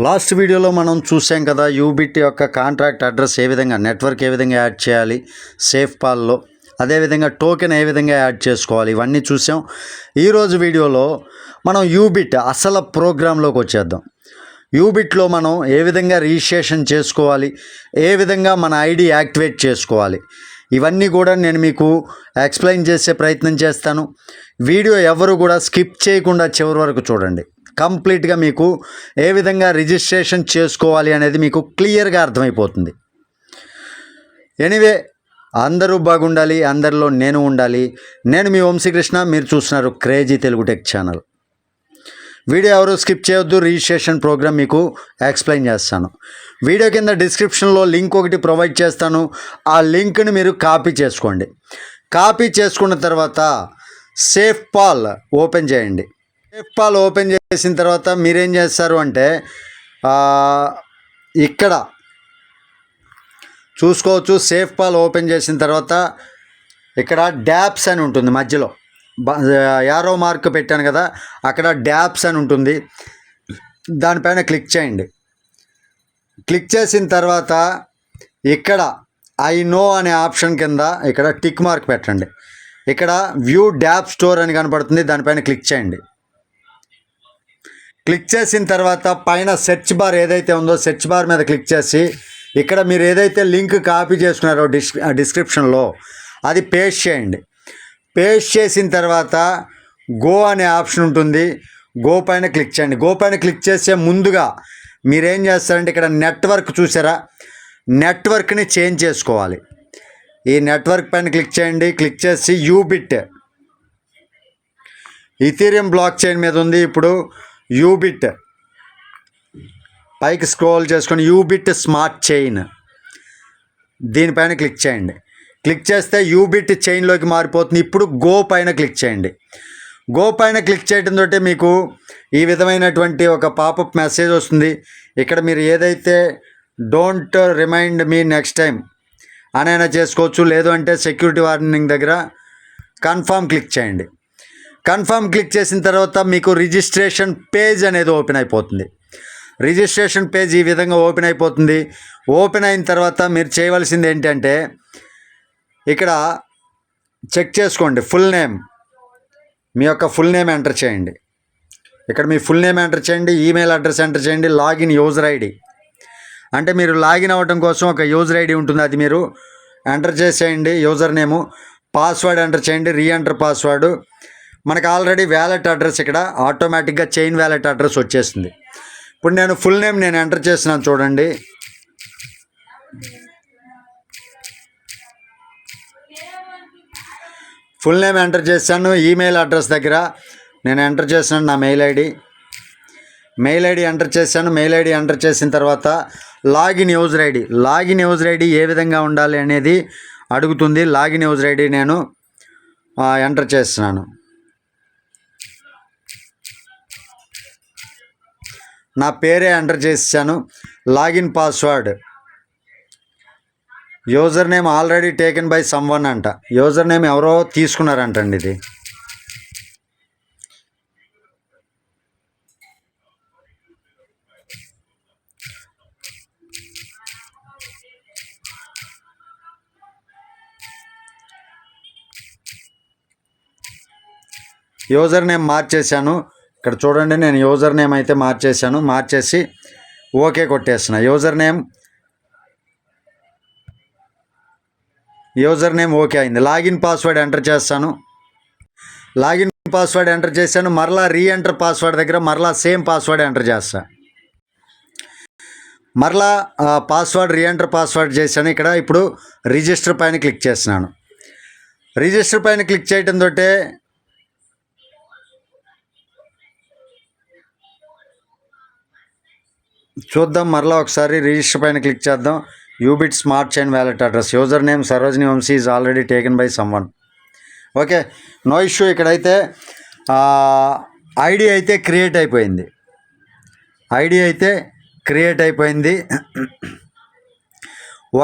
Last వీడియోలో మనం చూసాం కదా, యూబిట్ యొక్క కాంట్రాక్ట్ అడ్రస్ ఏ విధంగా, నెట్వర్క్ ఏ విధంగా యాడ్ చేయాలి సేఫ్ పాల్లో, అదేవిధంగా టోకెన్ ఏ విధంగా యాడ్ చేసుకోవాలి, ఇవన్నీ చూసాం. ఈరోజు వీడియోలో మనం యూబిట్ అసలు ప్రోగ్రాంలోకి వచ్చేద్దాం. యూబిట్లో మనం ఏ విధంగా రిజిస్ట్రేషన్ చేసుకోవాలి, ఏ విధంగా మన ఐడి యాక్టివేట్ చేసుకోవాలి, ఇవన్నీ కూడా నేను మీకు ఎక్స్ప్లెయిన్ చేసే ప్రయత్నం చేస్తాను. వీడియో ఎవరు కూడా స్కిప్ చేయకుండా చివరి వరకు చూడండి. కంప్లీట్గా మీకు ఏ విధంగా రిజిస్ట్రేషన్ చేసుకోవాలి అనేది మీకు క్లియర్గా అర్థమైపోతుంది. ఎనీవే, అందరూ బాగుండాలి, అందరిలో నేను ఉండాలి. నేను మీ వంశీకృష్ణ, మీరు చూస్తున్నారు crazy Telugu tech channel. Video ఎవరు స్కిప్ చేయొద్దు, రిజిస్ట్రేషన్ ప్రోగ్రామ్ మీకు ఎక్స్ప్లెయిన్ చేస్తాను. వీడియో కింద డిస్క్రిప్షన్లో లింక్ ఒకటి ప్రొవైడ్ చేస్తాను. ఆ లింక్ని మీరు కాపీ చేసుకోండి. కాపీ చేసుకున్న తర్వాత సేఫ్ పాల్ ఓపెన్ చేయండి. సేఫ్ పాల్ ఓపెన్ చేసిన తర్వాత మీరేం చేస్తారు అంటే, ఇక్కడ చూసుకోవచ్చు. సేఫ్ పాల్ ఓపెన్ చేసిన తర్వాత ఇక్కడ డ్యాప్స్ అని ఉంటుంది, మధ్యలో యారో మార్క్ పెట్టాను కదా, అక్కడ డ్యాప్స్ అని ఉంటుంది. దానిపైన క్లిక్ చేయండి. క్లిక్ చేసిన తర్వాత ఇక్కడ ఐ నో అనే ఆప్షన్ కింద ఇక్కడ టిక్ మార్క్ పెట్టండి. ఇక్కడ వ్యూ డ్యాప్ స్టోర్ అని కనపడుతుంది, దానిపైన క్లిక్ చేయండి. క్లిక్ చేసిన తర్వాత పైన సెర్చ్ బార్ ఏదైతే ఉందో సెర్చ్ బార్ మీద క్లిక్ చేసి ఇక్కడ మీరు ఏదైతే లింక్ కాపీ చేసుకున్నారో డిస్క్రిప్షన్లో అది పేస్ట్ చేయండి. పేస్ట్ చేసిన తర్వాత గో అనే ఆప్షన్ ఉంటుంది, గో పైన క్లిక్ చేయండి. గో పైన క్లిక్ చేసే ముందుగా మీరేం చేస్తారంటే ఇక్కడ నెట్వర్క్ చూసారా, నెట్వర్క్ని చేంజ్ చేసుకోవాలి. ఈ నెట్వర్క్ పైన క్లిక్ చేయండి. క్లిక్ చేసి యూబిట్ ఇథీరియం బ్లాక్ చైన్ మీద ఉంది. ఇప్పుడు యూబిట్ పైకి స్క్రోల్ చేసుకొని యూబిట్ స్మార్ట్ చైన్ దీనిపైన క్లిక్ చేయండి. క్లిక్ చేస్తే యూబిట్ చైన్లోకి మారిపోతుంది. ఇప్పుడు గో పైన క్లిక్ చేయండి. గో పైన క్లిక్ చేయడంతో మీకు ఈ విధమైనటువంటి ఒక పాపప్ మెసేజ్ వస్తుంది. ఇక్కడ మీరు ఏదైతే don't remind me next time అనైనా చేసుకోవచ్చు, లేదు అంటే సెక్యూరిటీ వార్నింగ్ దగ్గర కన్ఫర్మ్ క్లిక్ చేయండి. కన్ఫర్మ్ క్లిక్ చేసిన తర్వాత మీకు రిజిస్ట్రేషన్ పేజ్ అనేది ఓపెన్ అయిపోతుంది. రిజిస్ట్రేషన్ పేజ్ ఈ విధంగా ఓపెన్ అయిపోతుంది. ఓపెన్ అయిన తర్వాత మీరు చేయవలసింది ఏంటంటే ఇక్కడ చెక్ చేసుకోండి, ఫుల్ నేమ్, మీ యొక్క ఫుల్ నేమ్ ఎంటర్ చేయండి. ఇక్కడ మీ ఫుల్ నేమ్ ఎంటర్ చేయండి, ఈమెయిల్ అడ్రస్ ఎంటర్ చేయండి, లాగిన్ యూజర్ ఐడి అంటే మీరు లాగిన్ అవ్వడం కోసం ఒక యూజర్ ఐడి ఉంటుంది, అది మీరు ఎంటర్ చేసేయండి. యూజర్ నేము, పాస్వర్డ్ ఎంటర్ చేయండి, రీఎంటర్ పాస్వర్డ్. మనకు ఆల్రెడీ వ్యాలెట్ అడ్రస్ ఇక్కడ ఆటోమేటిక్గా చైన్ వ్యాలెట్ అడ్రస్ వచ్చేస్తుంది. ఇప్పుడు నేను ఫుల్ నేమ్ నేను ఎంటర్ చేస్తున్నాను చూడండి. ఫుల్ నేమ్ ఎంటర్ చేశాను. ఈమెయిల్ అడ్రస్ దగ్గర నేను ఎంటర్ చేస్తున్నాను నా మెయిల్ ఐడి ఎంటర్ చేశాను. మెయిల్ ఐడి ఎంటర్ చేసిన తర్వాత లాగిన్ యూజర్ ఐడి ఏ విధంగా ఉండాలి అనేది అడుగుతుంది. లాగిన్ యూజర్ ఐడి నేను ఎంటర్ చేస్తున్నాను. నా పేరే ఎంటర్ చేశాను. Login password, user name already taken by someone అంట, యూజర్ నేమ్ ఎవరో తీసుకున్నారంటండి. ఇది యూజర్ నేమ్ మార్చేశాను. ఇక్కడ చూడండి, నేను యూజర్ నేమ్ అయితే మార్చేశాను. మార్చేసి ఓకే కొట్టేస్తున్నా. యూజర్ నేమ్ ఓకే అయింది. లాగిన్ పాస్వర్డ్ ఎంటర్ చేస్తాను. లాగిన్ పాస్వర్డ్ ఎంటర్ చేశాను. మరలా రీఎంటర్ పాస్వర్డ్ దగ్గర మరలా సేమ్ పాస్వర్డ్ ఎంటర్ చేస్తా. మరలా పాస్వర్డ్ రీఎంటర్ పాస్వర్డ్ చేశాను. ఇక్కడ ఇప్పుడు రిజిస్టర్ పైన క్లిక్ చేస్తున్నాను. రిజిస్టర్ పైన క్లిక్ చేయడంతో చూద్దాం, మరలా ఒకసారి రిజిస్టర్ పైన క్లిక్ చేద్దాం. Ubit smart chain wallet address, user name Sarojini Vamshi is already taken by someone. Okay, no issue. ఇక్కడైతే ఐడి అయితే క్రియేట్ అయిపోయింది.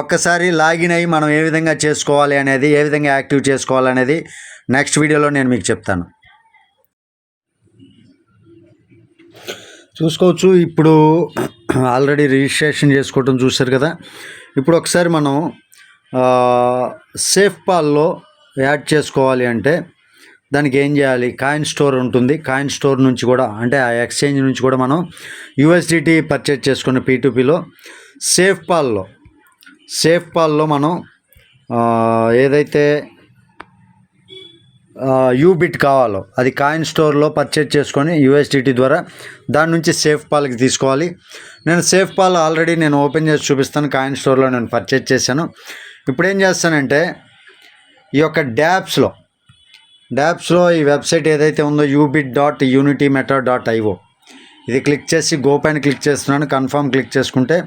ఒక్కసారి లాగిన్ అయ్యి మనం ఏ విధంగా చేసుకోవాలి అనేది, ఏ విధంగా యాక్టివ్ చేసుకోవాలనేది నెక్స్ట్ వీడియోలో నేను మీకు చెప్తాను. చూసుకోవచ్చు. ఇప్పుడు ఆల్రెడీ రిజిస్ట్రేషన్ చేసుకోవటం చూశారు కదా. ఇప్పుడు ఒకసారి మనం సేఫ్ పాల్లో యాడ్ చేసుకోవాలి అంటే దానికి ఏం చేయాలి, కాయిన్ స్టోర్ ఉంటుంది, కాయిన్ స్టోర్ నుంచి కూడా అంటే ఆ ఎక్స్చేంజ్ నుంచి కూడా మనం యూఎస్డిటీ పర్చేజ్ చేసుకున్న P2Pలో సేఫ్ పాల్లో మనం ఏదైతే యూబిట్ కావాలో అది కాయిన్ స్టోర్లో పర్చేజ్ చేసుకొని యూఎస్డిటీ ద్వారా దాని నుంచి సేఫ్ పాల్కి తీసుకోవాలి. నేను సేఫ్ పాల్ ఆల్రెడీ నేను ఓపెన్ చేసి చూపిస్తాను. కాయిన్ స్టోర్లో నేను పర్చేజ్ చేశాను. ఇప్పుడు ఏం చేస్తానంటే ఈ యొక్క డ్యాప్స్లో ఈ వెబ్సైట్ ఏదైతే ఉందో ubit.unitymeta.io ఇది క్లిక్ చేసి గో పైన క్లిక్ చేస్తున్నాను. కన్ఫర్మ్ క్లిక్ చేసుకుంటే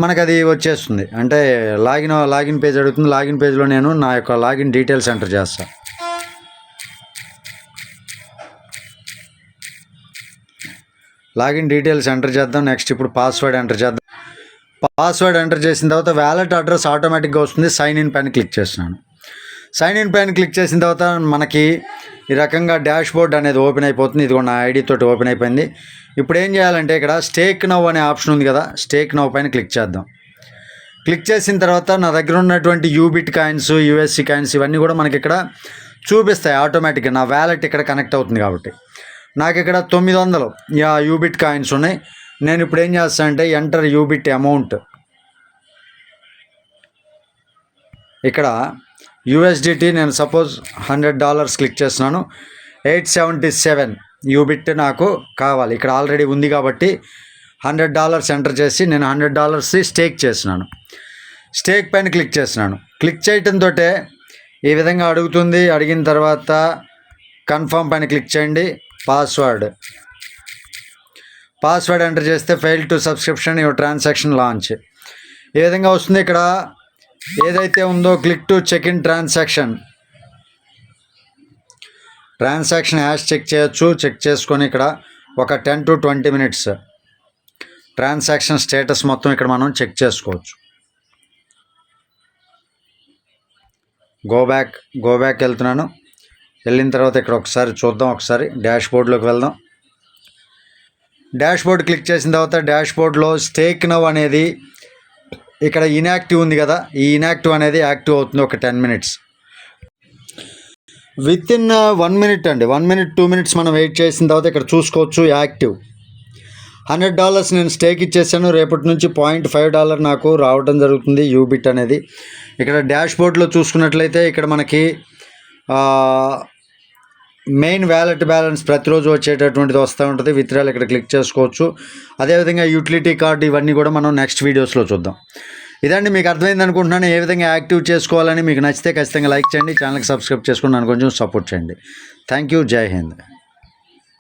మనకు అది వచ్చేస్తుంది. అంటే లాగిన్ పేజ్ అడుగుతుంది. లాగిన్ పేజ్లో నేను నా యొక్క లాగిన్ డీటెయిల్స్ ఎంటర్ చేస్తాను. లాగిన్ డీటెయిల్స్ ఎంటర్ చేద్దాం. నెక్స్ట్ ఇప్పుడు పాస్వర్డ్ ఎంటర్ చేద్దాం. పాస్వర్డ్ ఎంటర్ చేసిన తర్వాత వ్యాలెట్ అడ్రస్ ఆటోమేటిక్గా వస్తుంది. సైన్ ఇన్ పైన క్లిక్ చేస్తున్నాను. సైన్ ఇన్ పైన క్లిక్ చేసిన తర్వాత మనకి ఈ రకంగా డాష్ బోర్డ్ అనేది ఓపెన్ అయిపోతుంది. ఇది కూడా నా ఐడి తోటి ఓపెన్ అయిపోయింది. ఇప్పుడు ఏం చేయాలంటే ఇక్కడ స్టేక్ నౌ అనే ఆప్షన్ ఉంది కదా, స్టేక్ నౌ పైన క్లిక్ చేద్దాం. క్లిక్ చేసిన తర్వాత నా దగ్గర ఉన్నటువంటి యూబిట్ కాయిన్స్, యూఎస్సి కాయిన్స్ ఇవన్నీ కూడా మనకి ఇక్కడ చూపిస్తాయి ఆటోమేటిక్గా. నా వ్యాలెట్ ఇక్కడ కనెక్ట్ అవుతుంది కాబట్టి నాకు ఇక్కడ 900 యూబిట్ కాయిన్స్ ఉన్నాయి. నేను ఇప్పుడు ఏం చేస్తాను అంటే ఎంటర్ యూబిట్ అమౌంట్, ఇక్కడ యూఎస్డిటీ నేను సపోజ్ $100 క్లిక్ చేస్తున్నాను. 877 యూబిట్ నాకు కావాలి. ఇక్కడ ఆల్రెడీ ఉంది కాబట్టి $100 ఎంటర్ చేసి నేను $100 స్టేక్ చేస్తున్నాను. స్టేక్ పైన క్లిక్ చేస్తున్నాను. క్లిక్ చేయటంతో ఈ విధంగా అడుగుతుంది. అడిగిన తర్వాత కన్ఫర్మ్ పైన క్లిక్ చేయండి. పాస్వర్డ్ ఎంటర్ చేస్తే fail to subscription your transaction launch ఈ విధంగా వస్తుంది. ఇక్కడ ఏదైతే ఉందో click to check in transaction hash check చేయొచ్చు. చెక్ చేసుకొని ఇక్కడ ఒక 10 to 20 minutes ట్రాన్సాక్షన్ స్టేటస్ మొత్తం ఇక్కడ మనం చెక్ చేసుకోవచ్చు. గో బ్యాక్ వెళ్తున్నాను. వెళ్ళిన తర్వాత ఇక్కడ ఒకసారి చూద్దాం. ఒకసారి డాష్ బోర్డ్లోకి వెళ్దాం. డాష్ బోర్డ్ క్లిక్ చేసిన తర్వాత డాష్ బోర్డ్లో స్టేక్ నౌ అనేది ఇక్కడ ఇన్యాక్టివ్ ఉంది కదా, ఈ ఇన్యాక్టివ్ అనేది యాక్టివ్ అవుతుంది ఒక 10 minutes. విత్ ఇన్ 1 minute అండి, 1 minute 2 minutes మనం వెయిట్ చేసిన తర్వాత ఇక్కడ చూసుకోవచ్చు యాక్టివ్. $100 నేను స్టేక్ ఇచ్చేసాను. రేపటి నుంచి $0.5 నాకు రావడం జరుగుతుంది యూబిట్ అనేది. ఇక్కడ డాష్ బోర్డ్లో చూసుకున్నట్లయితే ఇక్కడ మనకి మెయిన్ వ్యాలెట్ బ్యాలెన్స్ ప్రతిరోజు వచ్చేటటువంటిది వస్తూ ఉంటుంది. విత్డ్రాల్ ఇక్కడ క్లిక్ చేసుకోవచ్చు. అదేవిధంగా యూటిలిటీ కార్డు ఇవన్నీ కూడా మనం నెక్స్ట్ వీడియోస్లో చూద్దాం. ఇదండి, మీకు అర్థమైంది అనుకుంటున్నాను ఏ విధంగా యాక్టివ్ చేసుకోవాలని. మీకు నచ్చితే ఖచ్చితంగా లైక్ చేయండి, ఛానల్కి సబ్స్క్రైబ్ చేసుకుని నన్ను కొంచెం సపోర్ట్ చేయండి. Thank you. జై హింద్.